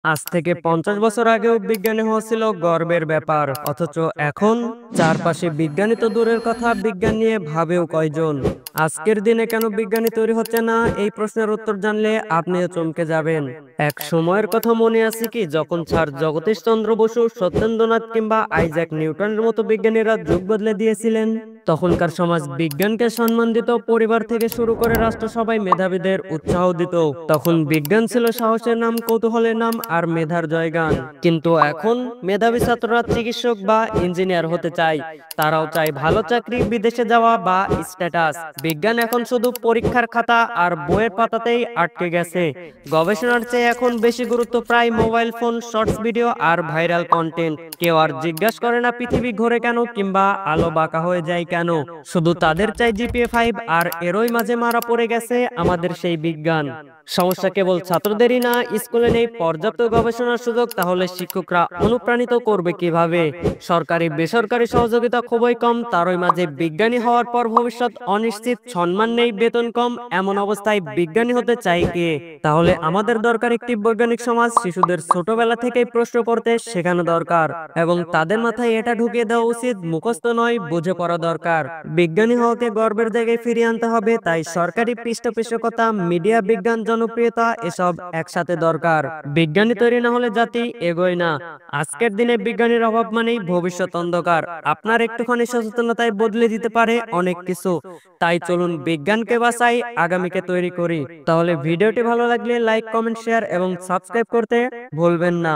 আজ থেকে ৫০ বছর আগেও বিজ্ঞানী হওয়া ছিল গর্বের ব্যাপার, অথচ এখন চারপাশে বিজ্ঞানী তো দূরের কথা, বিজ্ঞান নিয়ে ভাবেও কয়জন। আজকের দিনে কেন বিজ্ঞানী তৈরি হচ্ছে না, এই প্রশ্নের উত্তর জানলে আপনিও চমকে যাবেন। এক সময়ের কথা মনে আছে কি, যখন স্যার জগদীশ চন্দ্র বসু, সত্যেন্দ্রনাথ কিংবা আইজাক নিউটনের মতো বিজ্ঞানীরা যুগ বদলে দিয়েছিলেন? তখনকার সমাজ বিজ্ঞানকে সম্মান দিত, পরিবার থেকে শুরু করে রাষ্ট্র সবাই মেধাবীদের উৎসাহ দিত। তখন বিজ্ঞান ছিল সাহসের নাম, কৌতূহলের নাম আর মেধার জয়গান। কিন্তু এখন মেধাবী ছাত্ররা চিকিৎসক বা ইঞ্জিনিয়ার হতে চায়, তারাও চায় ভালো চাকরি, বিদেশে যাওয়া বা স্ট্যাটাস। বিজ্ঞান এখন শুধু পরীক্ষার খাতা আর বইয়ের পাতাতেই আটকে গেছে। গবেষণার চেয়ে এখন বেশি গুরুত্ব প্রায় মোবাইল ফোন, শর্টস ভিডিও আর ভাইরাল কন্টেন্ট। কেউ আর জিজ্ঞাসা করে না পৃথিবী ঘোরে কেন কিংবা আলো বাঁকা হয়ে যায় কেন। শুধু তাদের চাই জিপিএ 5, আর এরই মাঝে মারা পড়ে গেছে আমাদের সেই বিজ্ঞান। সমস্যা কেবল ছাত্রদেরই না, স্কুলে নেই পর্যাপ্ত গবেষণার সুযোগ, তাহলে শিক্ষকরা অনুপ্রাণিত করবে কিভাবে? সরকারি বেসরকারি সহযোগিতা খুবই কম, তারই মাঝে বিজ্ঞানী হওয়ার পর ভবিষ্যৎ অনিশ্চিত, সম্মান নেই, বেতন কম, এমন অবস্থায় বিজ্ঞানী হতে চাই কে? তাহলে আমাদের দরকার একটি বৈজ্ঞানিক সমাজ। শিশুদের ছোটবেলা থেকেই প্রশ্ন করতে শেখানো দরকার, এবং তাদের মাথায় এটা ঢুকিয়ে দেওয়া উচিত, মুখস্থ নয়, বুঝে পড়া দরকার। বিজ্ঞানী হওয়াকে গর্বের জায়গায় ফিরিয়ে আনতে হবে, তাই সরকারি পৃষ্ঠপোষকতা, মিডিয়া, বিজ্ঞান জনপ্রিয়তা এসব একসাথে দরকার। বিজ্ঞানী তৈরি না হলে জাতি এগোয় না। আজকের দিনে বিজ্ঞানীর অভাব মানেই ভবিষ্যৎ অন্ধকার। আপনার একটুখানি সচেতনতায় বদলে দিতে পারে অনেক কিছু। তাই চলুন বিজ্ঞানকে বাঁচাই, আগামীকে তৈরি করি। তাহলে ভিডিওটি ভালো লাগলে লাইক, কমেন্ট, শেয়ার এবং সাবস্ক্রাইব করতে ভুলবেন না।